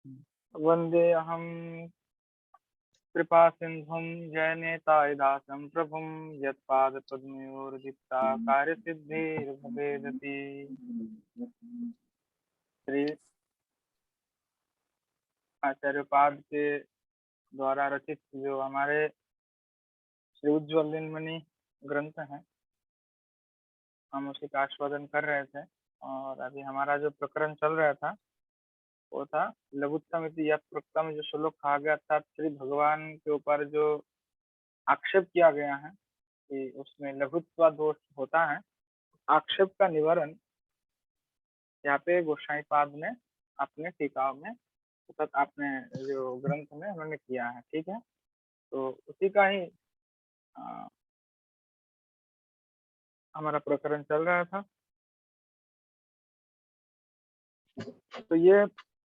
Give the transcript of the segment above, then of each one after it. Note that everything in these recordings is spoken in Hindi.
वंदे अहम कृपा सिंधुम जयनेतायदासं प्रभुं यत्पादपद्मयोर्दिता कार्यसिद्धिर्भवेदति। श्री आचार्यपाद के द्वारा रचित जो हमारे श्री उज्ज्वल मणि ग्रंथ है, हम उसी का आस्वादन कर रहे थे। और अभी हमारा जो प्रकरण चल रहा था वो था लघुत्तम इति यत्प्रोक्तम, जो श्लोक कहा गया, अर्थात श्री भगवान के ऊपर जो आक्षेप किया गया है कि उसमें लघुत्व दोष होता है, आक्षेप का निवारण यहाँ पे गोसाई पाद ने अपने टीकाओं में, अर्थात अपने जो ग्रंथ में उन्होंने किया है। ठीक है, तो उसी का ही हमारा प्रकरण चल रहा था। तो ये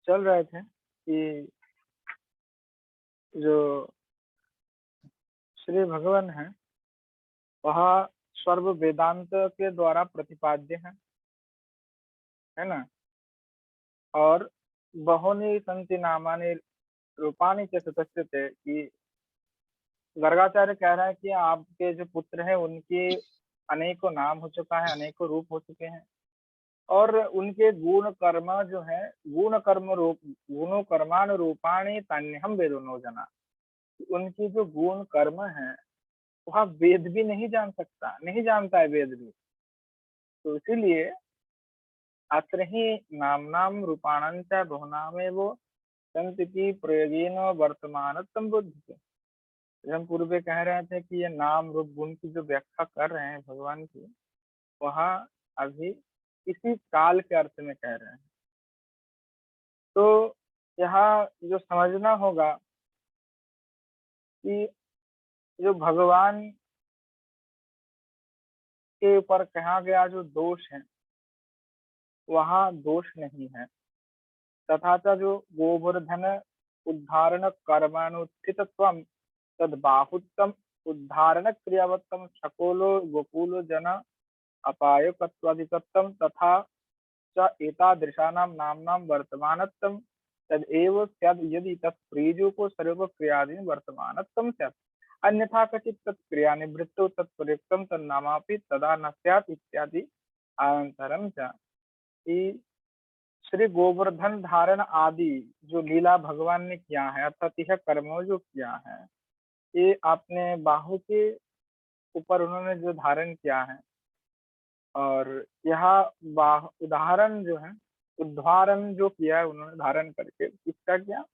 चल रहे थे कि जो श्री भगवान है वह सर्व वेदांत के द्वारा प्रतिपाद्य है ना। और बहूनि सन्ति नामानि रूपाणि च तथ्यते, कि गर्गाचार्य कह रहा है कि आपके जो पुत्र है उनके अनेकों नाम हो चुका है, अनेकों रूप हो चुके हैं, और उनके गुण कर्म जो है, गुण कर्म रूप गुणों कर्मान रूपाणी तान्यहम वेदो नो जना, उनकी जो गुण कर्म है वह वेद भी नहीं जान सकता, नहीं जानता है वेद भी। तो इसीलिए अत्र ही नामनाम रूपाणां च बहुनामेव संति प्रयोगेन वर्तमानत्वं बुद्धि। हम पूर्व कह रहे थे कि ये नाम रूप गुण की जो व्याख्या कर रहे हैं भगवान की, वह अभी इसी काल के अर्थ में कह रहे हैं। तो यहाँ जो समझना होगा कि जो भगवान के ऊपर कहा गया जो दोष है वहाँ दोष नहीं है, तथा जो गोवर्धन उद्धारण कर्मानुत्थितत्वं तद बाहुत्तम उद्धारण क्रियावत्तम शकोलो गोकुलो जन अपायकत्वादिकत्वं तथा च एतादृशानां नाम्नां वर्तमानत्वं तदेव स्यात् यदि तत्प्रीजोको सर्वक्रियादीन् वर्तमानत्वं स्यात्, अन्यथा क्वचित् तत्क्रियानिवृत्तौ तत्प्रयुक्तं तन्नामापि तदा न स्यात् इत्यादि अनन्तरं च। श्री गोवर्धन धारण आदि जो लीला भगवान ने किया है, अर्थात यह कर्म जो किया है, ये अपने बाहु के ऊपर उन्होंने जो धारण किया है, और यह उदाहरण जो है, उद्धारण जो किया है उन्होंने धारण करके किसका किया,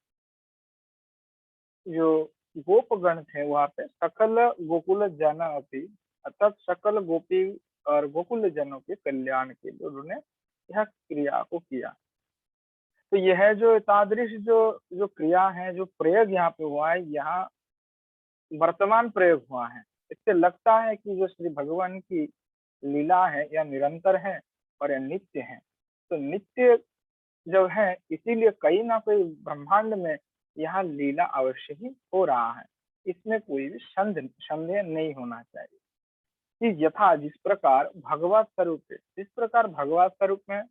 जो गोपगण थे वहां पे सकल गोकुल जन अपनी, अर्थात सकल गोपी और गोकुल जनों के कल्याण के लिए उन्होंने यह क्रिया को किया। तो यह जो तादृश जो जो क्रिया है, जो प्रयोग यहाँ पे हुआ है, यहाँ वर्तमान प्रयोग हुआ है। इससे लगता है कि जो श्री भगवान की लीला है यह निरंतर है और यह नित्य है। तो नित्य जब है, इसीलिए कहीं ना कहीं ब्रह्मांड में यहाँ लीला अवश्य ही हो रहा है, इसमें कोई भी संदेह नहीं होना चाहिए। कि यथा जिस प्रकार भगवत स्वरूप है, जिस प्रकार भगवत स्वरूप में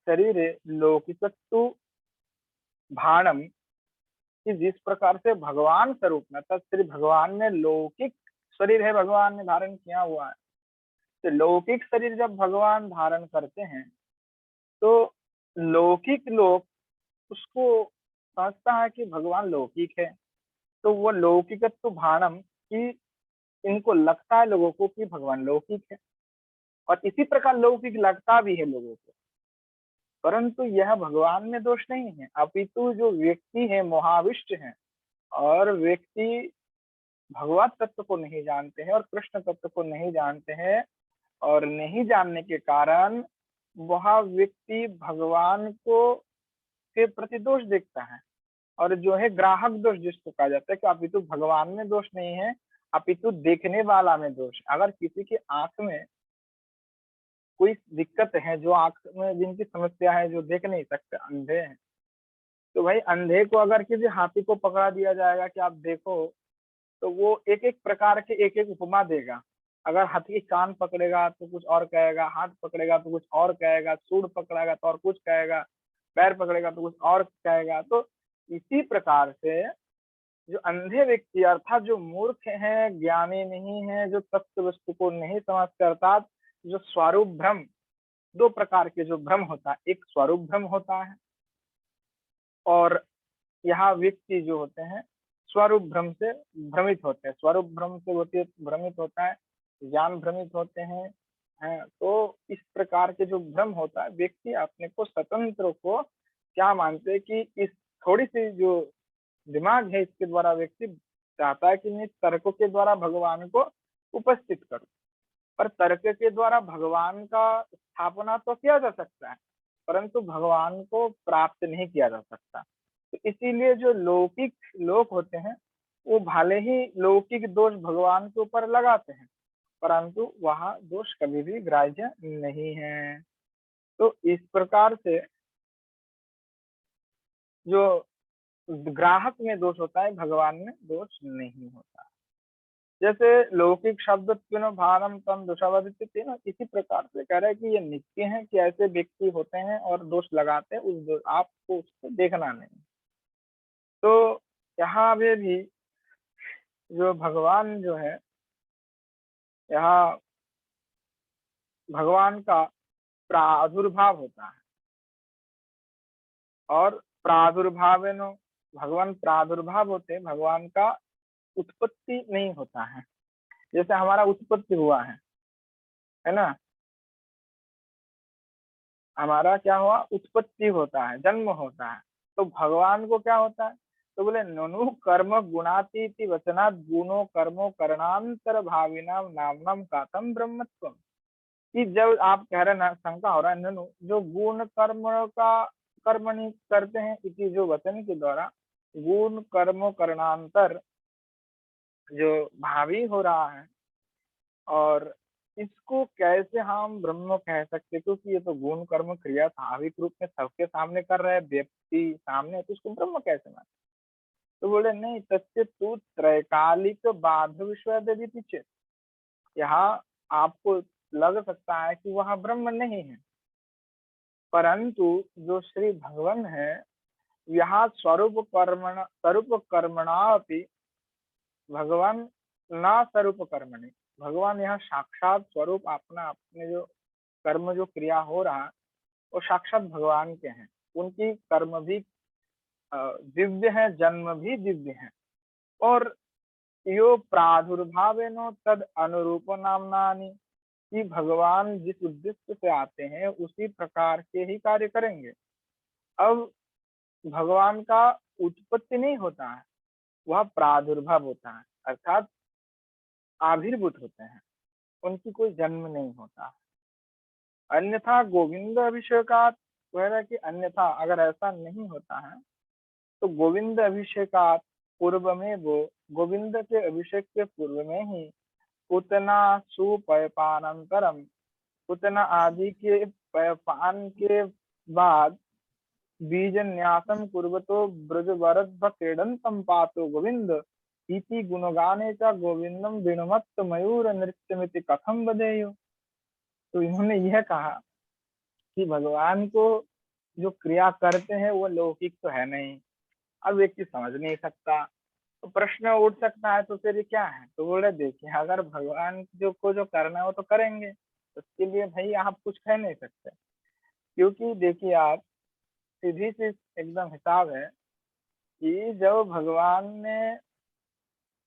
शरीर लौकिकत्व भाणम, कि जिस प्रकार से भगवान स्वरूप में, तब श्री भगवान ने लौकिक शरीर है, भगवान ने धारण किया हुआ है। तो लौकिक शरीर जब भगवान धारण करते हैं तो लौकिक लोग उसको समझता है कि भगवान लौकिक है, तो वो लौकिकत्व भाणम, कि इनको लगता है लोगों को कि भगवान लौकिक है, और इसी प्रकार लौकिक लगता भी है लोगों को। परंतु यह भगवान में दोष नहीं है, अपितु जो व्यक्ति है मोहाविष्ट है, और व्यक्ति भगवत तत्व को नहीं जानते हैं और कृष्ण तत्व को नहीं जानते हैं, और नहीं जानने के कारण वह व्यक्ति भगवान को के प्रति दोष देखता है, और जो है ग्राहक दोष जिसको कहा जाता है, कि अपितु भगवान में दोष नहीं है, अपितु देखने वाला में दोष। अगर किसी की आंख में कोई दिक्कत है, जो आंख में जिनकी समस्या है, जो देख नहीं सकते, अंधे हैं, तो भाई अंधे को अगर किसी हाथी को पकड़ा दिया जाएगा कि आप देखो, तो वो एक एक प्रकार के एक एक उपमा देगा। अगर हाथी कान पकड़ेगा तो कुछ और कहेगा, हाथ पकड़ेगा तो कुछ और कहेगा, सूंड पकड़ेगा तो और कुछ कहेगा। पैर पकड़ेगा तो कुछ और कहेगा। तो इसी प्रकार से जो अंधे व्यक्ति अर्थात जो मूर्ख हैं, ज्ञानी नहीं है, जो तत्व वस्तु को नहीं समझते, अर्थात जो स्वरूप भ्रम, दो प्रकार के जो भ्रम होता है, एक स्वरूप भ्रम होता है और यहाँ व्यक्ति जो होते हैं स्वरूप भ्रम से भ्रमित होते हैं। स्वरूप भ्रम से होते भ्रमित होता है, ज्ञान भ्रमित होते हैं। तो इस प्रकार के जो भ्रम होता है, व्यक्ति अपने को स्वतंत्र को क्या मानते हैं कि इस थोड़ी सी जो दिमाग है इसके द्वारा व्यक्ति चाहता है कि मैं तर्कों के द्वारा भगवान को उपस्थित करूं। पर तर्क के द्वारा भगवान का स्थापना तो किया जा सकता है, परंतु भगवान को प्राप्त नहीं किया जा सकता। तो इसीलिए जो लौकिक लोग होते हैं वो भले ही लौकिक दोष भगवान के ऊपर लगाते हैं, परंतु वह दोष कभी भी ग्राह्य नहीं है। तो इस प्रकार से जो ग्राहक में दोष होता है, भगवान में दोष नहीं होता। जैसे लौकिक शब्द भारम तम दोषावदित्य ना, इसी प्रकार से कह रहा है कि ये नित्य है कि ऐसे व्यक्ति होते हैं और दोष लगाते हैं, आपको उसको देखना नहीं। तो यहाँ भी जो भगवान जो है, यहाँ भगवान का प्रादुर्भाव होता है और प्रादुर्भाव भगवान प्रादुर्भाव होते हैं, भगवान का उत्पत्ति नहीं होता है। जैसे हमारा उत्पत्ति हुआ है ना, हमारा क्या हुआ, उत्पत्ति होता है, जन्म होता है। तो भगवान को क्या होता है, तो बोले ननु कर्म गुणातीति वचनात् गुणो कर्मो करणांतर भाविनाम नामनम कातम ब्रह्मत्वम। कि जब आप कह रहे ना, शंका हो रहा है, ननु जो गुण कर्म का कर्म नहीं करते हैं, इसी जो वचन के द्वारा गुण कर्म करणांतर जो भावी हो रहा है, और इसको कैसे हम ब्रह्म कह सकते, क्योंकि ये तो गुण कर्म क्रिया स्वाभाविक रूप में सबके सामने कर रहे हैं, व्यक्ति सामने, तो इसको ब्रह्म कैसे माने। तो बोले नहीं, तस्य तू त्रैकालिक बाध विश्व पीछे, यहाँ आपको लग सकता है कि वह ब्रह्म नहीं है, परंतु जो श्री भगवान है यहाँ स्वरूप कर्मणा भगवान ना स्वरूप कर्मणि, भगवान यहाँ साक्षात स्वरूप अपना, अपने जो कर्म जो क्रिया हो रहा है वो साक्षात भगवान के हैं। उनकी कर्म भी दिव्य है, जन्म भी दिव्य है। और यो प्रादुर्भावेनो तद अनुरूप नामनानि, कि भगवान जिस उद्देश्य से आते हैं उसी प्रकार के ही कार्य करेंगे। अब भगवान का उत्पत्ति नहीं होता है, वह प्रादुर्भाव होता है, अर्थात आविर्भूत होते हैं, उनकी कोई जन्म नहीं होता। अन्यथा गोविंद अभिषेकात, कह रहा है कि अन्यथा अगर ऐसा नहीं होता है तो गोविंद अभिषेकात पूर्व में वो, गोविंद के अभिषेक के पूर्व में ही उतना सुपयपानंतरम, उतना आदि के पयपान के बाद बीज न्यासम कुर्वतो ब्रजवरद्भ क्रीडंतम पातो गोविंद इति गुणगाने च गोविंदम विणमत्त मयूर नृत्यमिति कथम बदेयो। तो इन्होंने यह कहा कि भगवान को जो क्रिया करते हैं वो लौकिक तो है नहीं, अब व्यक्ति समझ नहीं सकता, तो प्रश्न उठ सकता है तो फिर ये क्या है। तो बोले देखिए, अगर भगवान जो करना है वो तो करेंगे, उसके लिए भाई आप कुछ कह नहीं सकते, क्योंकि देखिए आप सीधी सी एकदम हिसाब है कि जब भगवान ने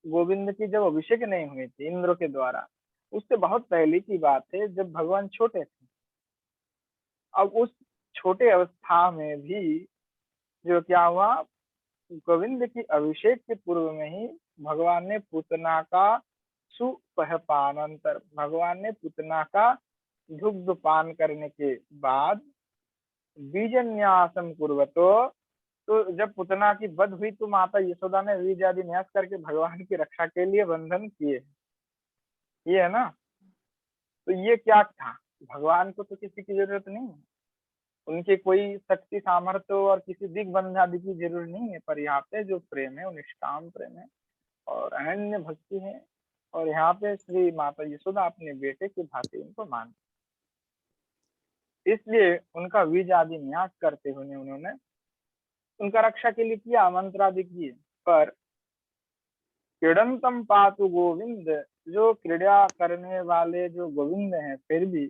गोविंद की जब अभिषेक नहीं हुई थी इंद्र के द्वारा, उससे बहुत पहले की बात है जब भगवान छोटे थे। अब उस छोटे अवस्था में भी जो क्या हुआ, गोविंद की अभिषेक के पूर्व में ही भगवान ने पूतना का सुपहपानंतर, भगवान ने पूतना का दुग्ध पान करने के बाद बीजन्यासम कुर्वतो, तो जब पुतना की वध हुई तो माता यशोदा ने बीज आदि न्यास करके भगवान की रक्षा के लिए बंधन किए, ये है ना। तो ये क्या था, भगवान को तो किसी की जरूरत नहीं है, उनके कोई शक्ति सामर्थ्य और किसी दिग्बंध आदि की जरूरत नहीं है, पर यहाँ पे जो प्रेम है वो निष्काम प्रेम है और अनन्य भक्ति है। और यहाँ पे श्री माता यशोदा अपने बेटे की भांति उनको मान, इसलिए उनका बीज आदि न्यास करते हुए उन्होंने उनका रक्षा के लिए किया, मंत्र आदि किए। पर क्रीडंतम पातु गोविंद, जो क्रीड़ा करने वाले जो गोविंद हैं, फिर भी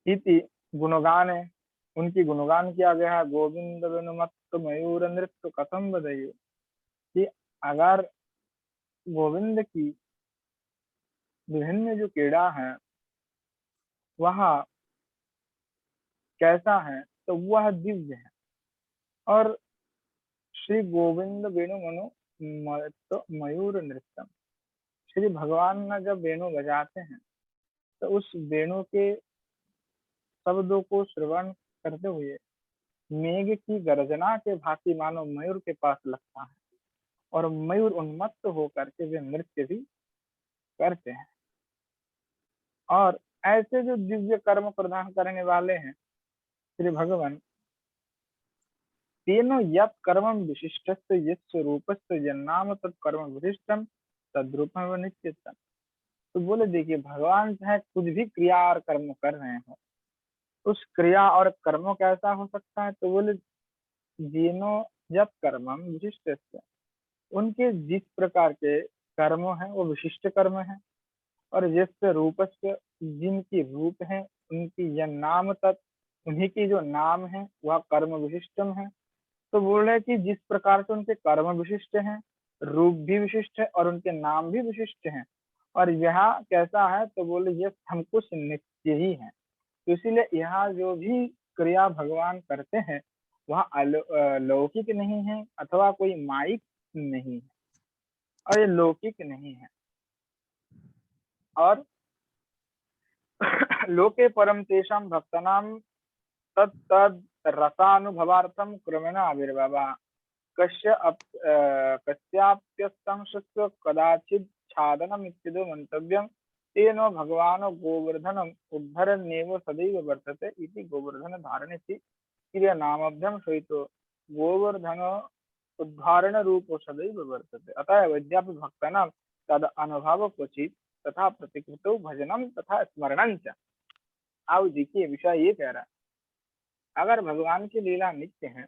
इति गुणगान है, उनकी गुणगान किया गया है। गोविंद विनुमत्त मयूर नृत्य कथम बदये, कि अगर गोविंद की विभिन्न जो क्रीड़ा है वह कैसा है, तो वह दिव्य है। और श्री गोविंद वेणु मनो मयूर नृत्यम, श्री भगवान न जब वेणु बजाते हैं तो उस वेणु के शब्दों को श्रवण करते हुए मेघ की गर्जना के भांति मानो मयूर के पास लगता है, और मयूर उन्मत्त होकर के वे नृत्य भी करते हैं। और ऐसे जो दिव्य कर्म प्रदान करने वाले हैं श्री भगवान, तीनों यत् कर्मम विशिष्टस्य यस्य रूपस्य जन्नाम तत्कर्म विशिष्टम तद्रूपम व नित्यतम। तो बोले देखिए, भगवान चाहे कुछ भी क्रिया और कर्म कर रहे हो, उस क्रिया और कर्म कैसा हो सकता है, तो बोले जीनो यत् कर्मम विशिष्टस्य, उनके जिस प्रकार के कर्म है वो विशिष्ट कर्म है। और जिस रूपस्य, जिनकी रूप है, उनकी यह नाम तत्, उन्हीं की जो नाम है वह कर्म विशिष्टम है। तो बोल रहे कि जिस प्रकार से उनके कर्म विशिष्ट हैं, रूप भी विशिष्ट है और उनके नाम भी विशिष्ट हैं, और यह कैसा है, तो बोले ये सब कुछ नित्य ही है। तो इसीलिए यहाँ जो भी क्रिया भगवान करते हैं वह लौकिक नहीं है अथवा कोई माइक नहीं है, और ये लौकिक नहीं है। और लोके परम तेषां भक्तानां तद रसानुभवार्थम क्रमेण आविर्भावा कस्याप्यस्तं कदाचित् छादनमित्युदो मंतव्यं तेन भगवान गोवर्धनम उद्धरन्नेव सदैव वर्तते इति गोवर्धन धारणेति क्रियानामभ्यं सहितो गोवर्धन उद्धारण रूप सदैव वर्तते। अतः यद्यपि भक्तानां तद अनुभव क्वचित् तथा प्रतिकृतो भजनम तथा स्मरणं च। आओ देखिए, विषय ये कह रहा है, अगर भगवान की लीला नित्य है,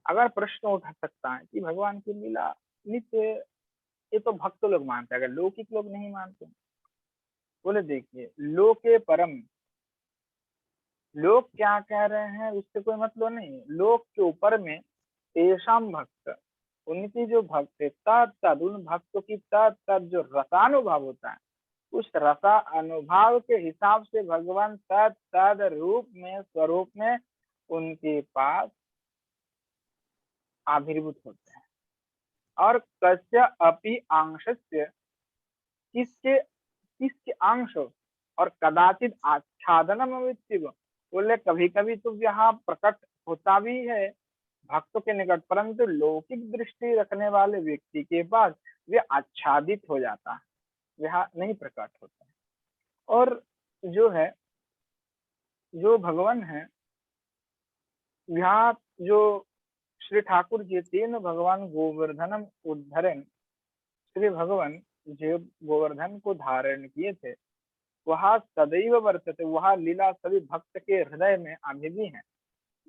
अगर प्रश्न उठ सकता है कि भगवान की लीला नित्य, ये तो भक्त लोग मानते हैं, अगर लौकिक लोग नहीं मानते। बोले देखिए, लोके परम, लोग क्या कह रहे हैं उससे कोई मतलब नहीं। लोक के ऊपर में तेषाम भक्त, उनकी जो भक्त है, तद उन भक्तों की तद जो रसानुभव होता है, उस रसा अनुभव के हिसाब से भगवान तद रूप में, स्वरूप में उनके पास आविर्भूत होते हैं। और कस्य अपि अंशस्य, किसके किसके अंश, और कदाचित आच्छादनम अवित्तिव, बोले कभी कभी तो यहाँ प्रकट होता भी है भक्तों के निकट, परंतु लौकिक दृष्टि रखने वाले व्यक्ति के पास वे आच्छादित हो जाता है, यह नहीं प्रकट होता है। और जो है, जो भगवान है, यहाँ जो श्री ठाकुर जी तीन भगवान गोवर्धनम उद्धरण, श्री भगवान जो गोवर्धन को धारण किए थे वह सदैव वर्तते, वह लीला सभी भक्त के हृदय में अभी भी है।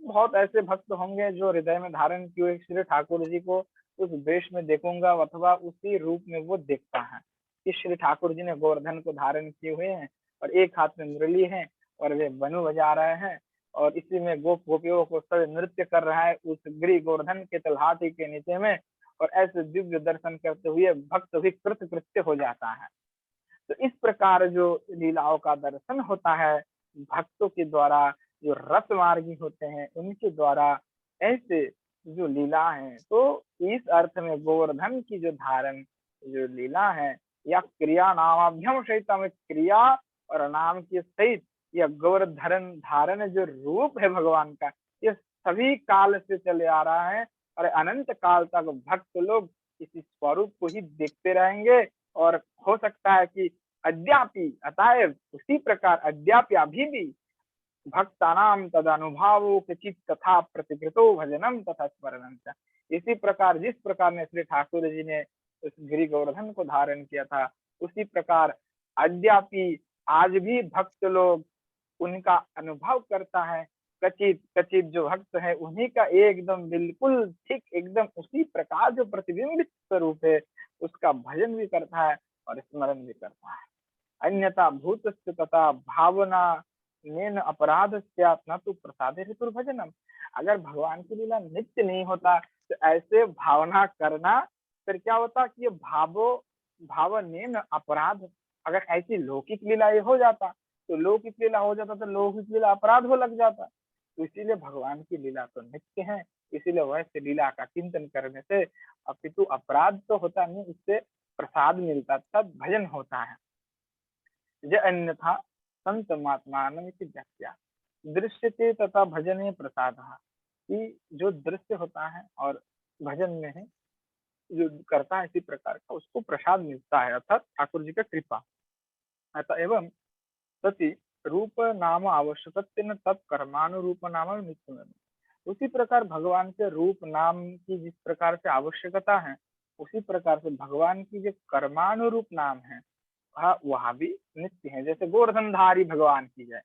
बहुत ऐसे भक्त होंगे जो हृदय में धारण किए हुए श्री ठाकुर जी को उस वेश में देखूंगा अथवा उसी रूप में वो देखता है कि श्री ठाकुर जी ने गोवर्धन को धारण किए हुए हैं और एक हाथ में मुरली है और वे बनु बजा रहे हैं, और इसी में गोप गोपियों को सब नृत्य कर रहा है उस गिरी गोवर्धन के तलहाटी के नीचे में। और ऐसे दिव्य दर्शन करते हुए भक्त भी कृत कृत्य हो जाता है। तो इस प्रकार जो लीलाओं का दर्शन होता है भक्तों के द्वारा, जो रस मार्गी होते हैं उनके द्वारा, ऐसे जो लीला है, तो इस अर्थ में गोवर्धन की जो धारण जो लीला है या क्रिया नामाभ्यम सहित, क्रिया और नाम के सहित यह गोवर्धन धारण जो रूप है भगवान का, ये सभी काल से चले आ रहा है और अनंत काल तक भक्त लोग इसी स्वरूप को ही देखते रहेंगे। और हो सकता है कि अद्यापि, अतएव उसी प्रकार अद्यापि अभी भी भक्तानाम तदनुभावो क्वचित तथा प्रतिकृतो भजनम तथा स्मरणम। इसी प्रकार जिस प्रकार ने श्री ठाकुर जी ने उस गिरि गोवर्धन को धारण किया था, उसी प्रकार अद्यापि आज भी भक्त लोग उनका अनुभव करता है। कचित कचित जो भक्त है उन्हीं का एकदम बिल्कुल ठीक एकदम उसी प्रकार जो प्रतिबिंबित स्वरूप है उसका भजन भी करता है और स्मरण भी करता है। अन्यथा भूतस्य तथा भावना नेन अपराध न तो प्रसाद हेतु भजनम। अगर भगवान की लीला नित्य नहीं होता तो ऐसे भावना करना फिर क्या होता कि ये भावनेन अपराध, अगर ऐसी लौकिक लीला ये हो जाता तो लौकिक लीला हो जाता तो लौकिक लीला अपराध हो लग जाता। तो इसीलिए भगवान की लीला तो नित्य है, इसीलिए वैसे लीला का चिंतन करने से अपितु अपराध तो होता नहीं, उससे प्रसाद मिलता तथा भजन होता है। ज अन्यथा संत महात्मान व्याख्या दृश्यते तथा भजने प्रसाद, कि जो दृश्य होता है और भजन में है जो करता है इसी प्रकार का उसको प्रसाद मिलता है अर्थात ठाकुर जी का कृपा। अतः एवं सती रूप नाम आवश्यक तत्कर्मानुरूप नाम नित्य। उसी प्रकार भगवान के रूप नाम की जिस प्रकार से आवश्यकता है उसी प्रकार से भगवान की जो कर्मानुरूप नाम है वह भी नित्य है। जैसे गोवर्धनधारी भगवान की जाए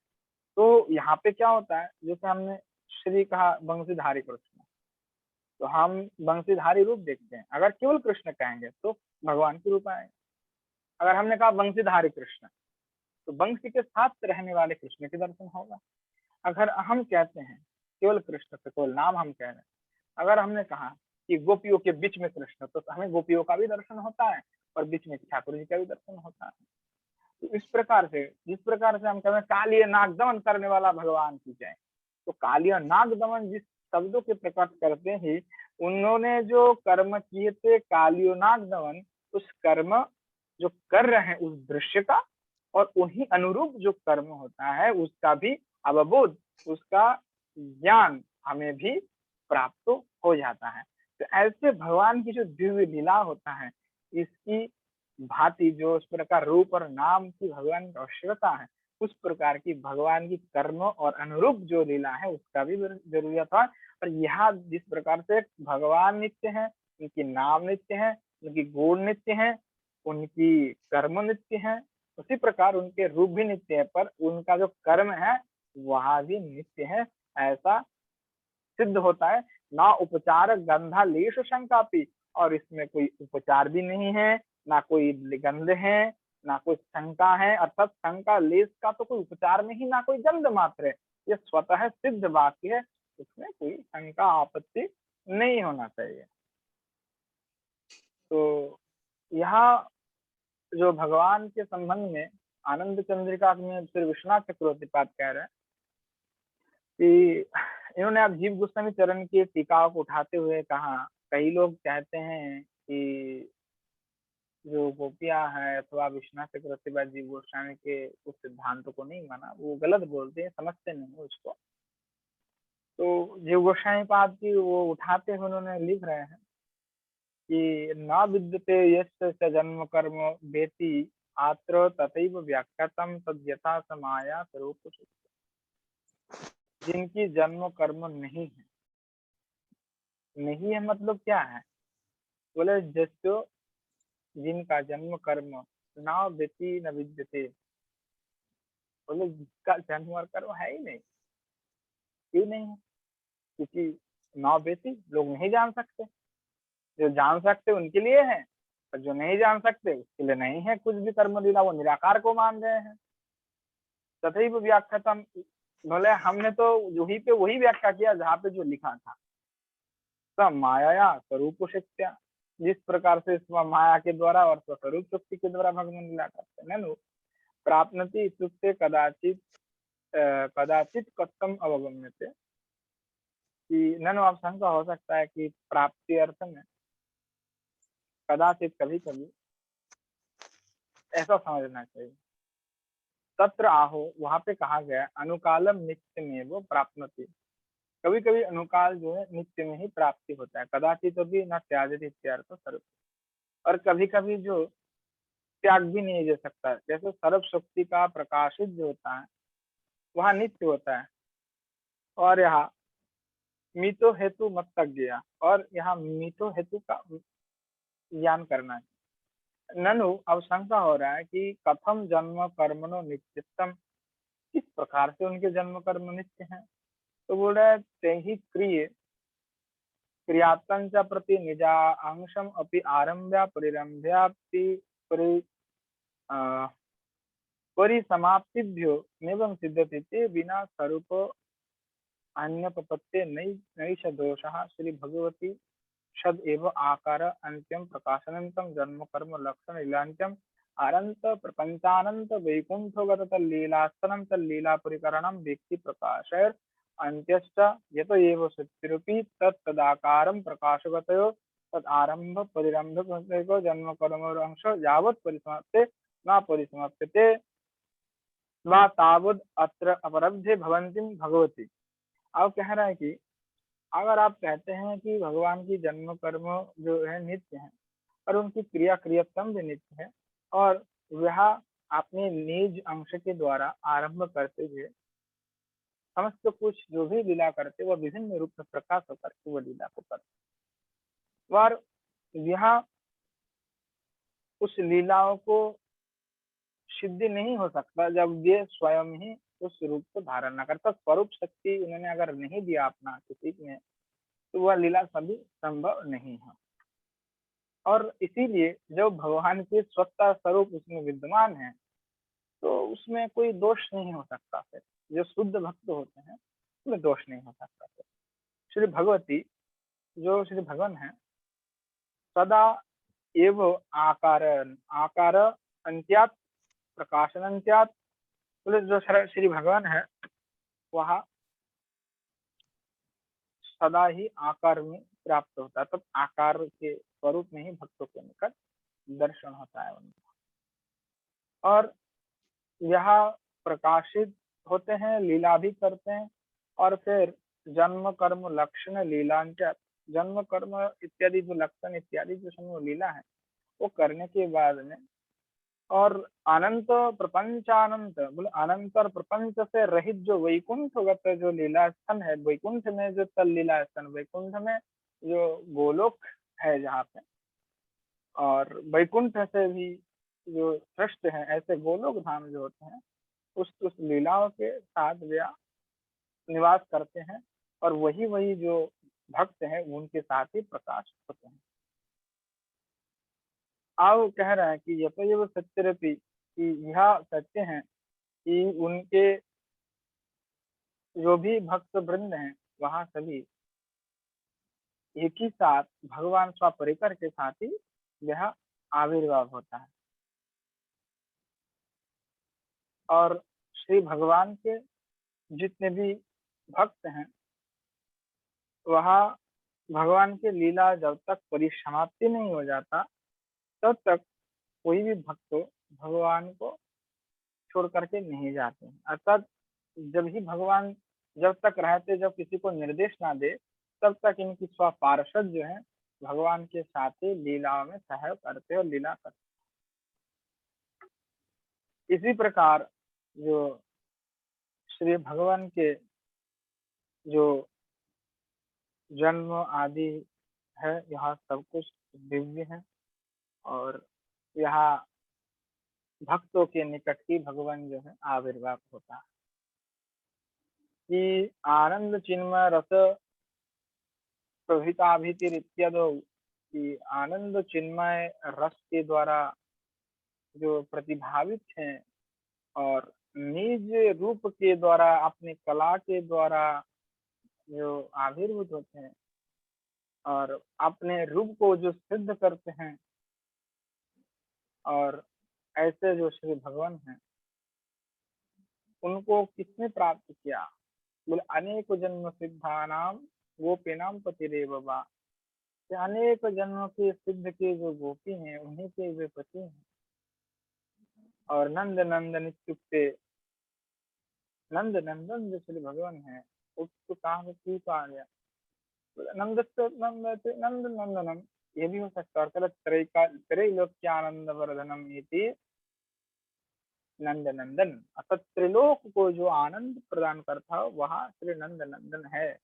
तो यहाँ पे क्या होता है, जैसे हमने श्री कहा बंशीधारी कृष्ण, तो हम बंशीधारी रूप देखते हैं। अगर केवल कृष्ण कहेंगे तो भगवान के रूप आएंगे। अगर हमने कहा बंशीधारी कृष्ण तो बंशी के साथ रहने वाले कृष्ण के दर्शन होगा। अगर हम कहते हैं केवल कृष्ण से केवल नाम हम कह रहे हैं, अगर हमने कहा कि गोपियों के बीच में कृष्ण तो हमें गोपियों का भी दर्शन होता है और बीच में ठाकुर जी का भी दर्शन होता है। तो इस प्रकार से जिस प्रकार से हम कहें कालिय नाग दमन करने वाला भगवान की जय, तो कालिय नाग दमन जिस शब्दों के प्रकट करते ही उन्होंने जो कर्म किए थे कालियो नाग दमन, उस कर्म जो कर रहे हैं उस दृश्य का और उन्हीं अनुरूप जो कर्म होता है उसका भी अवबोध, उसका ज्ञान हमें भी प्राप्त हो जाता है। तो ऐसे भगवान की जो दिव्य लीला होता है इसकी भांति जो उस प्रकार रूप और नाम की भगवान की आवश्यकता है उस प्रकार की भगवान की कर्म और अनुरूप जो लीला है उसका भी जरूरत है। और यहाँ जिस प्रकार से भगवान नित्य है, उनकी नाम नित्य है, उनकी गुण नित्य है, उनकी कर्म नित्य है, उसी प्रकार उनके रूप भी नित्य है पर उनका जो कर्म है वह भी नित्य है। ऐसा सिद्ध होता है। ना उपचार गंधा लेश शंकापि, और इसमें कोई उपचार भी नहीं है, ना कोई गंध है, ना कोई शंका है, अर्थात शंका लेश का तो कोई उपचार नहीं, ना कोई गंध मात्र है। ये स्वतः सिद्ध वाक्य है, इसमें कोई शंका आपत्ति नहीं होना चाहिए। तो यहाँ जो भगवान के संबंध में आनंद चंद्रिका में श्री विश्वनाथ चक्रवर्तीपाद कह रहे हैं कि इन्होंने अब जीव गोस्वामी चरण की टीका को उठाते हुए कहा, कई लोग कहते हैं कि जो गोपियां है अथवा विश्वनाथ चक्रवर्ती जीव गोस्वामी के उस सिद्धांतों को नहीं माना, वो गलत बोलते हैं, समझते नहीं उसको। तो जीव गोस्वामी पाद की वो उठाते हुए उन्होंने लिख रहे हैं कि न विद्यते यस्य जन्म कर्म वेति आत्र तथैव व्याख्यातम तद यथा समाया स्वरूप। जिनकी जन्म कर्म नहीं है, नहीं है मतलब क्या है, बोले जैसे जिनका जन्म कर्म न व्यति न विद्यते, बोले जिसका जन्म और कर्म है ही नहीं। क्यों नहीं है? क्योंकि न व्यति लोग नहीं जान सकते, जो जान सकते उनके लिए है और जो नहीं जान सकते उसके लिए नहीं है कुछ भी कर्म लीला, वो निराकार को मान रहे हैं। तथैव व्याख्यातम, बोले हमने तो वही पे वही व्याख्या किया जहाँ पे जो लिखा था, सब माया स्वरूप शिक्षा, जिस प्रकार से माया के द्वारा और स्वरूप शक्ति के द्वारा भगवान लीला करते हैं। प्राप्नति इत्युक्ते कदाचित कदाचित कथम अवगम्यते, कि ननु आप शंका हो सकता है कि प्राप्ति अर्थ में कदाचित कभी कभी ऐसा समझना चाहिए। तत्र आहो, वहां पे कहा गया अनुकालम नित्य में वो प्राप्नति, कभी कभी अनुकाल जो है नित्य में ही प्राप्ति होता है। कदाचित तो भी न त्याजित इत्यार्थ सर्व, और कभी कभी जो त्याग भी नहीं दे सकता है। जैसे सर्व शक्ति का प्रकाशित जो होता है वह नित्य होता है, और यहाँ मितो हेतु मत तक गया, और यहाँ मितो हेतु का ज्ञान करना है। ननु अब शंका हो रहा है कि कथम जन्म कर्मणो नित्यतम, किस प्रकार से उनके जन्म कर्म नित्य हैं। तो बोल रहा है ते ही क्रिय क्रियात्मक प्रति निजा अंशम अपि आरंभ्य परिरंभ्यापि परि परिसमाप्तिभ्यो एवं सिद्धति ते बिना स्वरूप अन्यपपत्ते नैष दोषः श्री भगवती षद एव आकार अंत्यम प्रकाशनंतम जन्म कर्म लक्षण लीलांत्यम अनंत प्रपंचानंत वैकुंठगत तल्लीलास्तनम तल्लीला परिकरणम व्यक्ति प्रकाशयर अंत्यश्च यतो एव सत्तिरुपि तत्तदाकारं प्रकाशगतयो तद आरंभ परिरंभ जन्म कर्म अंश यावत् परिसमाप्ते न परिसमाप्यते वा तावद् अत्र अपरब्धे भवन्ति भगवती। अब कह रहा है कि अगर आप कहते हैं कि भगवान की जन्म कर्म जो है नित्य है और उनकी क्रिया क्रियात्म भी नित्य है और वह अपने निज अंश के द्वारा आरंभ करते हुए समस्त कुछ जो भी लीला करते वह विभिन्न रूप में प्रकाश होकर के वह लीला को करते और यह उस लीलाओं को सिद्धि नहीं हो सकता जब ये स्वयं ही उस रूप को धारण न करता। स्वरूप शक्ति उन्होंने अगर नहीं दिया अपना किसी में तो वह लीला सभी संभव नहीं है। और इसीलिए जब भगवान के सत्ता स्वरूप उसमें विद्यमान है तो उसमें कोई दोष नहीं हो सकता। फिर जो शुद्ध भक्त होते हैं उसमें दोष नहीं हो सकता। फिर श्री भगवती जो श्री भगवान है सदा एव आकार आकार अंत्यात प्रकाशन अंत्यात, तो जो श्री भगवान है वह सदा ही आकार में प्राप्त होता है। तब आकार के स्वरूप में ही भक्तों के निकट दर्शन होता है उनका और यह प्रकाशित होते हैं, लीला भी करते हैं और फिर जन्म कर्म लक्षण लीलांच जन्म कर्म इत्यादि जो लक्षण इत्यादि जो समूह लीला है वो करने के बाद में और अनंत प्रपंचानंत बोले अनंत और प्रपंच से रहित जो वैकुंठगत जो लीला स्थान है, वैकुंठ में जो तल लीला स्थान, वैकुंठ में जो गोलोक है जहाँ पे और वैकुंठ से भी जो श्रेष्ठ है ऐसे गोलोक धाम जो होते हैं उस लीलाओं के साथ वे निवास करते हैं और वही वही जो भक्त हैं उनके साथ ही प्रकाश होते हैं। अब कह रहा है कि यह तो ये वो सत्य रहती कि यह सत्य है कि उनके जो भी भक्त वृंद हैं वहां सभी एक ही साथ भगवान स्वपरिकर के साथ ही यह आविर्भाव होता है और श्री भगवान के जितने भी भक्त हैं वह भगवान के लीला जब तक परिसमाप्ति नहीं हो जाता तब तक कोई भी भक्त भगवान को छोड़ करके नहीं जाते हैं। अर्थात जब ही भगवान जब तक रहते जब किसी को निर्देश ना दे तब तक इनकी स्वपार्षद जो है भगवान के साथ ही लीलाओं में सहयोग करते और लीला करते। इसी प्रकार जो श्री भगवान के जो जन्म आदि है यह सब कुछ दिव्य है और यहाँ भक्तों के निकट ही भगवान जो है आविर्भाव होता है कि आनंद चिन्मय रस प्रभृताभितिरित्यदो कि आनंद चिन्मय रस के द्वारा जो प्रतिभावित हैं और निज रूप के द्वारा अपनी कला के द्वारा जो आविर्भूत होते हैं और अपने रूप को जो सिद्ध करते हैं और ऐसे जो श्री भगवान हैं उनको किसने प्राप्त किया बोले अनेक जन्म सिद्धानाम गोपीनाम पतिरेव बा, अनेक जन्म के सिद्ध के जो गोपी हैं उन्हीं के वे पति हैं। और नंद नंदन इत्युक्ते नंद नंदन जो श्री भगवान है उसको कहाँ से क्यों कहा गया नंद नंद नंदनम ये भी हो सकता है त्रैलोक्यानंद वर्धनम इति नंद नंदन अर्थात त्रिलोक को जो आनंद प्रदान करता हो वह श्री नंद नंदन है।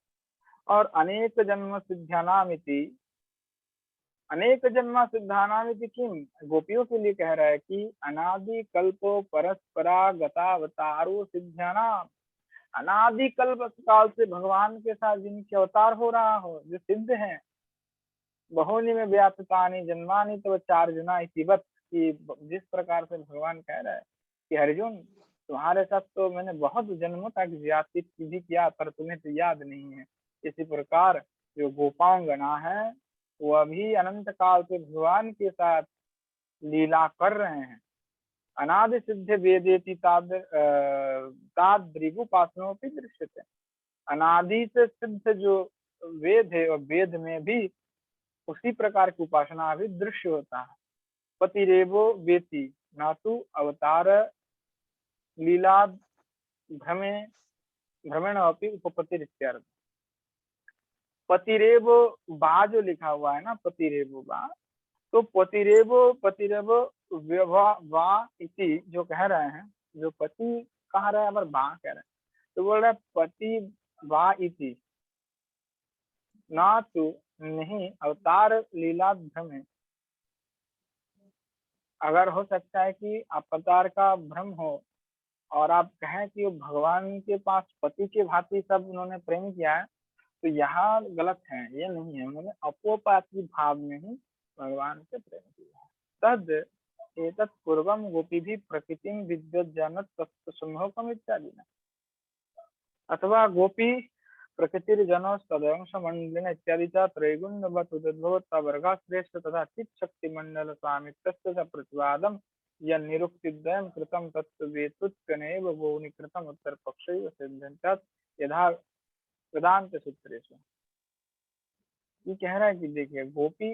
और अनेक जन्म सिद्ध्यानाम इति अनेक जन्मा सिद्धानाम किम, गोपियों के लिए कह रहा है कि अनादि कल्पो परस्परा गतावतारो सिद्धानाम, अनादि कल्प काल से भगवान के साथ जिनके अवतार हो रहा हो, जो सिद्ध हैं, बहुनी में व्याप्तानि जन्मानि तो चार जना इतिवत, कि जिस प्रकार से भगवान कह रहा है कि अर्जुन तुम्हारे साथ तो मैंने बहुत जन्मों तक ज्यादती भी किया पर तुम्हें तो याद नहीं है। इसी प्रकार जो गोपांगना है वह भी अनंत काल से भगवान के साथ लीला कर रहे हैं। अनादि सिद्ध वेदेति तादृगुपासनों की दृश्यते, अनादि से सिद्ध जो वेद है और वेद में भी उसी प्रकार की उपासना भी दृश्य होता है। पतिरेवो वेति न तो अवतार लीला भ्रमे भ्रमण अपनी उपपत्ति, पतिरेव बा जो लिखा हुआ है ना, पतिरेव बा, तो पतिरेव वा इति जो कह रहे हैं, जो पति कह रहे हैं पर बा कह रहे हैं, तो बोल रहे पति वा इति ना तो नहीं अवतार लीला भ्रम, अगर हो सकता है कि अवतार का भ्रम हो और आप कहें कि वो भगवान के पास पति के भांति सब उन्होंने प्रेम किया है, तो यहाँ गलत है, ये नहीं है, उन्होंने अपोपाती भाव में ही भगवान से प्रेम किया है। तद एतत् पूर्वम गोपी भी प्रकृति विद्युज्जानत तत्समूहकम इत्यादि, अथवा गोपी प्रकृतिर्जनो तदंश मंडलिन इत्यादि त्रैगुण्यवत् उद्भवत्ता श्रेष्ठ तथा चित्शक्ति मंडल स्वामित्वस्य च प्रतिवादम यन्निरुक्तिद्वयं कृतं तत्वेतुत्कनेव बहुनिकृतम् उत्तरपक्षैव सिद्ध्यन्त्यात् यथा वेदांत सूत्रेषु। ये कह रहा है कि देखिए गोपी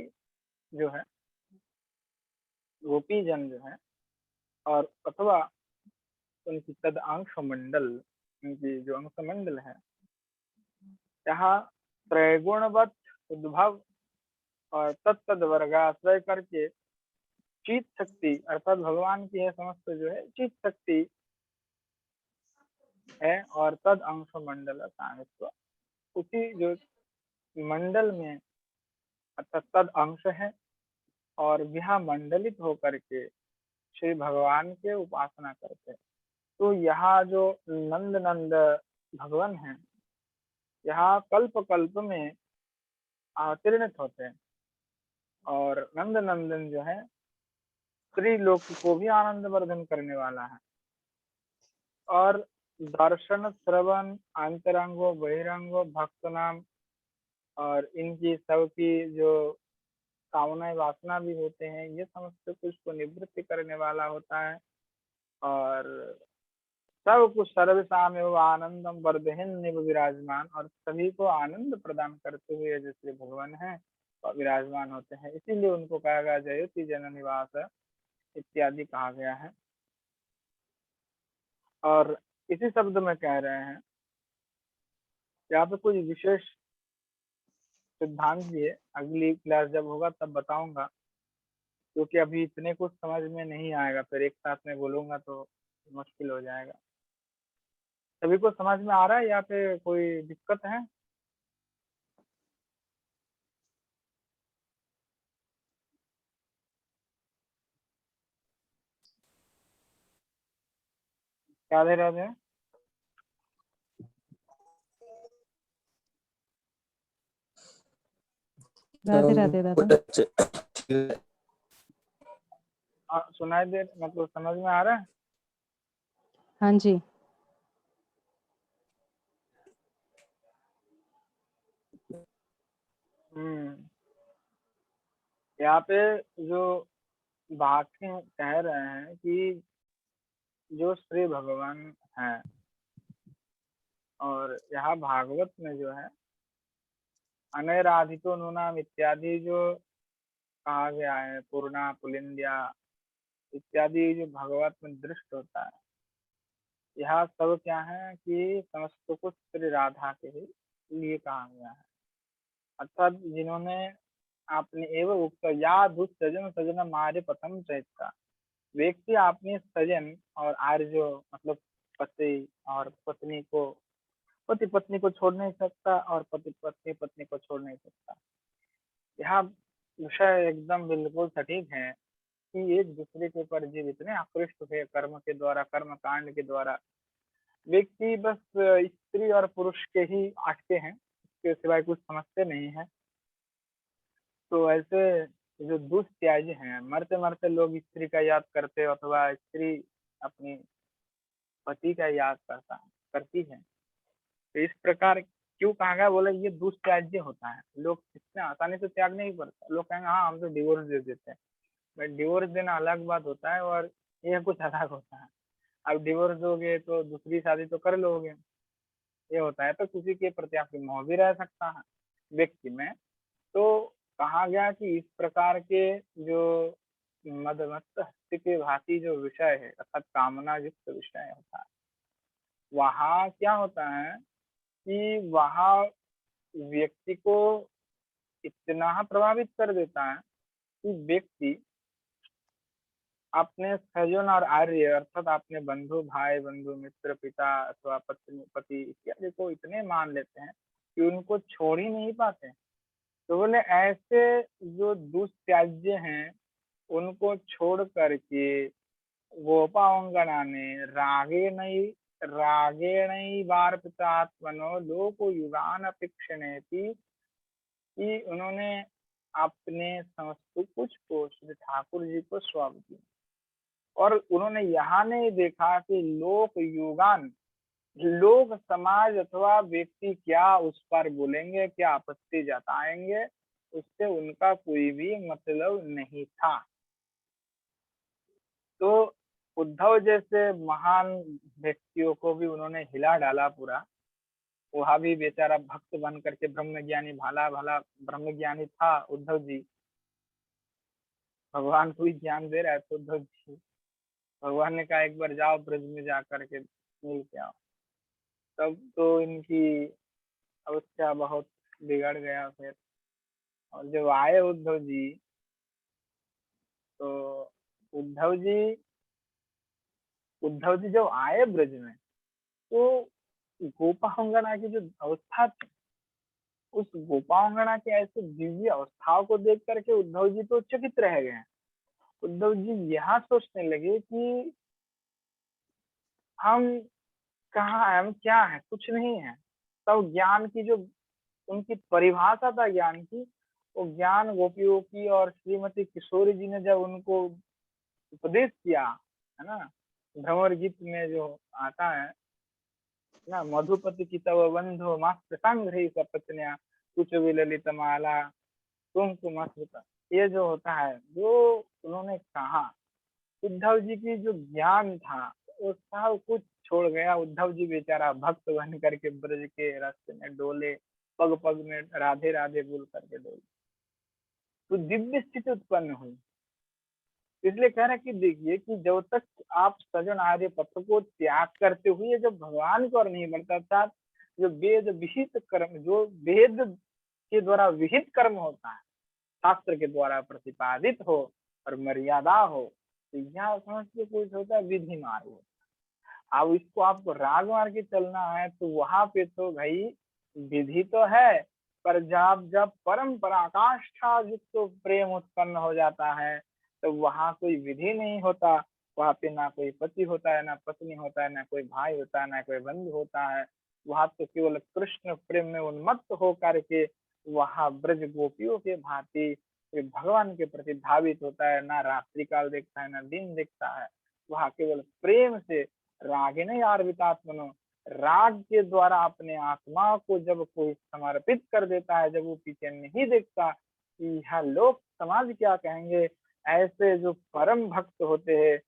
जो है, गोपी जन जो है और अथवा उनकी तद अंश मंडल, उनकी जो अंश मंडल है, यहाँ त्रैगुणवत उद्भव और तत्तद वर्गाश्रय करके चित शक्ति अर्थात भगवान की है समस्त जो है चित शक्ति है और तद अंश मंडल सामित्व, उसी जो मंडल में अर्थात तद अंश है और यह मंडलित होकर के श्री भगवान के उपासना करते हैं। तो यहाँ जो नंद नंद भगवान है, यहाँ कल्प कल्प में अवतीर्णित होते हैं और नंद नंदन जो है स्त्रीलोक को भी आनंद वर्धन करने वाला है। और दर्शन श्रवण अंतरंगो बहिरंगो भक्त नाम और इनकी सबकी जो कामनाएं वासना भी होते हैं, ये समस्त कुछ को निवृत्ति करने वाला होता है और सब कुछ सर्वसाम एवं आनंदम वर्धहीन विराजमान, और सभी को आनंद प्रदान करते हुए जैसे भगवान है और विराजमान होते हैं, इसीलिए उनको कहा गया जयोति जन निवास इत्यादि कहा गया है। और इसी शब्द में कह रहे हैं, यहाँ पे कुछ विशेष सिद्धांत भी है, अगली क्लास जब होगा तब बताऊंगा, क्योंकि अभी इतने कुछ समझ में नहीं आएगा, फिर एक साथ में बोलूंगा तो मुश्किल हो जाएगा। सभी को समझ में आ रहा है या फिर कोई दिक्कत है? राधे राधे। राधे राधे दादा। सुनाई दे, मतलब समझ में आ रहा है? हाँ जी। यहाँ पे जो बातें कह रहे हैं कि जो श्री भगवान हैं, और यहाँ भागवत में जो है अनैराधितो नूनाम इत्यादि जो कहा गया है, पूर्णा पुलिंद्या इत्यादि जो भागवत में दृष्ट होता है, यह सब क्या है कि समस्त कुछ श्री राधा के ही लिए कहा गया है। अर्थात जिन्होंने आपने एवं उक्त या दुख सजन सजन मारे प्रथम चैता, व्यक्ति अपने सजन और आर्य जो मतलब पति और पत्नी को, पति पत्नी को छोड़ नहीं सकता और पति पत्नी पत्नी को छोड़ नहीं सकता। यहाँ विषय एकदम बिल्कुल सटीक है कि एक दूसरे के ऊपर जीव इतने आकृष्ट हुए कर्म के द्वारा, कर्म कांड के द्वारा। व्यक्ति बस स्त्री और पुरुष के ही आटके हैं, इसके सिवाय कुछ समझते नहीं है। तो ऐसे जो दुष्त्यागी हैं, मरते मरते लोग स्त्री का याद करते अथवा स्त्री अपनी पति का याद करती है। तो इस प्रकार क्यों कहा गया, बोले ये दुष्त्याज्य होता है। लोग इतने आसानी से त्याग नहीं करते। लोग कहेंगे हाँ हम तो डिवोर्स दे देते हैं, बट डिवोर्स देना अलग बात होता है और ये कुछ अलग होता है। अब डिवोर्स दोगे तो दूसरी शादी तो कर लोगे, ये होता है। तो किसी के प्रति आपकी मोह भी रह सकता है व्यक्ति में। तो कहा गया कि इस प्रकार के जो मदमस्त हस्त के भांति जो विषय है अर्थात कामना युक्त विषय होता है, वहाँ क्या होता है कि वहाँ व्यक्ति को इतना प्रभावित कर देता है कि व्यक्ति अपने स्वजन और आर्य अर्थात अपने बंधु, भाई बंधु, मित्र, पिता अथवा पत्नी, पति इत्यादि को इतने मान लेते हैं कि उनको छोड़ ही नहीं पाते। तो बोले ऐसे जो दुष्त्याज्य हैं उनको छोड़ करके गोपांगना ने रागेणैवार्पितात्मनो लोको युगान अपेक्षणेति, कि उन्होंने अपने समस्त कुछ को श्री ठाकुर जी को सौंप दिया। और उन्होंने यहाँ नहीं देखा कि लोक युगान, लोग समाज अथवा व्यक्ति क्या उस पर बोलेंगे, क्या आपत्ति जताएंगे, उससे उनका कोई भी मतलब नहीं था। तो उद्धव जैसे महान व्यक्तियों को भी उन्होंने हिला डाला पूरा। वह भी बेचारा भक्त बन करके ब्रह्मज्ञानी, भला भला ब्रह्मज्ञानी था उद्धव जी। भगवान को ही ज्ञान दे रहा है तो उद्धव जी, भगवान ने कहा एक बार जाओ ब्रज में जा करके मिल के आओ। तब तो इनकी अवस्था बहुत बिगड़ गया फिर। और जब आए उद्धव जी, तो उद्धव जी उद्धव जी जब आए ब्रज में, तो गोपांगना की जो अवस्था थी, उस गोपांगना के ऐसे दिव्य अवस्थाओं को देख करके उद्धव जी तो चकित रह गए। उद्धव जी यहाँ सोचने लगे कि हम कहाँ है, हम क्या है, कुछ नहीं है। तब ज्ञान की जो उनकी परिभाषा था ज्ञान की, वो ज्ञान गोपियों की और श्रीमती किशोरी जी ने जब उनको उपदेश किया, है ना, भ्रमर गीत में जो आता है ना, मधुपति की तव बंधो मास्त्र संग्रही सपत्न्या कुछ भी ललित माला कुमकुम, ये जो होता है, जो उन्होंने कहा, उद्धव जी की जो ज्ञान था वो सब कुछ छोड़ गया। उद्धव जी बेचारा भक्त बन करके ब्रज के रास्ते में डोले, पग पग में राधे राधे बोल करके डोले। तो दिव्य स्थिति उत्पन्न हुई। इसलिए कह रहे कि देखिए कि जब तक आप सजन आर्य पथ को त्याग करते हुए जब भगवान को और नहीं बनता था, जो वेद विहित कर्म, जो वेद के द्वारा विहित कर्म होता है, शास्त्र के द्वारा प्रतिपादित हो और मर्यादा हो, तो यहाँ समझ के कुछ होता है विधि मार्ग होता है। अब इसको आपको राग मार के चलना है तो वहां पे तो भाई विधि तो है, पर जब परम पराकाष्ठा युक्त प्रेम उत्पन्न हो जाता है तो वहां कोई विधि नहीं होता। वहां पे ना कोई पति होता है, ना पत्नी होता है, ना कोई भाई होता है, ना कोई बंधु होता है। वहां तो केवल कृष्ण प्रेम में उन्मत्त होकर के वहां ब्रज गोपियों के भांति भगवान के प्रति धावित होता है। ना रात्रि काल देखता है, ना दिन देखता है। वहां केवल प्रेम से रागिनी आर्वितात्मनो, राग के द्वारा अपने आत्मा को जब कोई समर्पित कर देता है, जब वो पीछे नहीं देखता कि यह लोग समाज क्या कहेंगे, ऐसे जो परम भक्त होते हैं,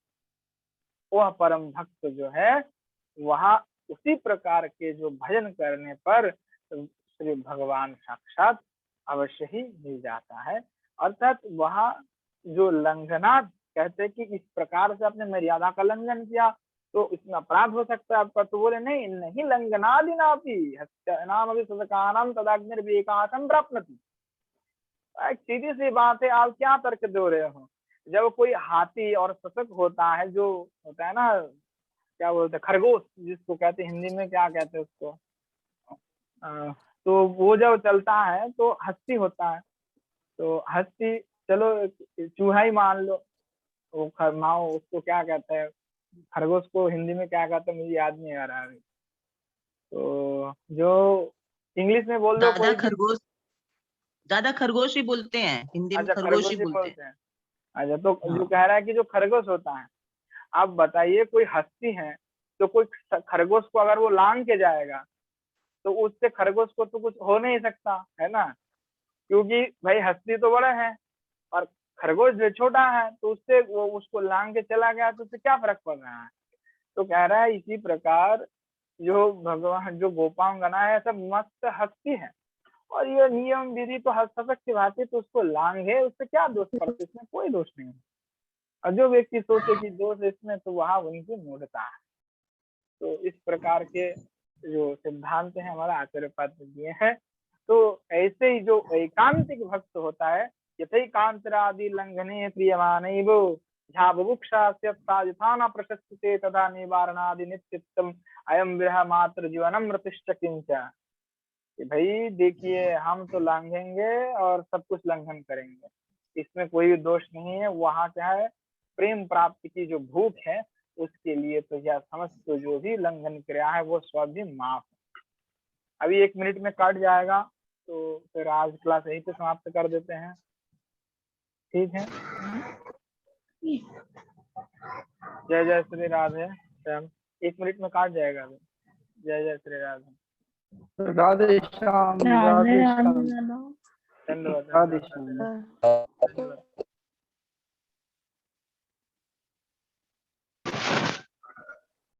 वह परम भक्त जो है वह उसी प्रकार के जो भजन करने पर श्री भगवान साक्षात अवश्य ही मिल जाता है। अर्थात वह जो लंघना कहते हैं कि इस प्रकार से आपने मर्यादा का लंघन किया तो इसमें अपराध हो सकता है आपका। तो बोले नहीं नहीं, लंघनादिना नाम अभी सदकानाम तदाग्निर्विकासम प्राप्नोति। एक सीधी सी बात है, आप क्या तर्क दे रहे हो। जब कोई हाथी और शशक होता है, जो होता है ना, क्या बोलते हैं, खरगोश जिसको कहते हैं, हिंदी में क्या कहते हैं उसको, तो वो जब चलता है तो हस्ती होता है, तो हस्ती, चलो चूहा ही मान लो, वो माओ उसको क्या कहते हैं, खरगोश को हिंदी में क्या कहते हैं मुझे याद नहीं आ रहा है। तो जो इंग्लिश में बोल दो दादा कोई भी। खरगोश, दादा खरगोश ही बोलते हैं, हिंदी में अच्छा, खरगोश खरगोश ही ही बोलते हैं। बोलते हैं। अच्छा, तो हाँ। जो कह रहा है कि जो खरगोश होता है, आप बताइए कोई हस्ती है तो कोई खरगोश को अगर वो लांग के जाएगा तो उससे खरगोश को तो कुछ हो नहीं सकता है ना, क्योंकि भाई हस्ती तो बड़ा है और खरगोश जो छोटा है, तो उससे वो उसको लांग के चला गया तो उससे क्या फर्क पड़ रहा है। तो कह रहा है इसी प्रकार जो भगवान जो गोपांगना है सब मस्त हस्ती है, और ये नियम विधि तो हस्तक की भांति तो उसको लांग है, उससे क्या दोष पड़ता, इसमें कोई दोष नहीं है। और जो व्यक्ति सोचे कि दोष इसमें, तो वहां उनकी मूढ़ता है। तो इस प्रकार के जो सिद्धांत है हमारा आचार्य पात्र दिए हैं। तो ऐसे ही जो एकांतिक भक्त होता है, यथैकांतरादि लंघने क्रियमाणैव झाबुभुक्षा यथा प्रशस्ते तथा निवारणादि नित्यत्तम अयम विरह मात्र जीवनम रतिश्च किंच। कि भाई देखिए हम तो लांघेंगे और सब कुछ लंघन करेंगे, इसमें कोई भी दोष नहीं है। वहां क्या है, प्रेम प्राप्ति की जो भूख है उसके लिए तो यह समस्त जो भी लंघन क्रिया है वो सब भी माफ है। अभी 1 मिनट में कट जाएगा, तो फिर आज क्लास यहीं पे समाप्त कर देते हैं, ठीक है। जय जय श्री राधे श्याम। 1 मिनट में काट जाएगा अभी। जय जय श्री राधे। राधे श्याम, राधे श्याम, धन्यवाद। राधे श्याम। धन्यवाद।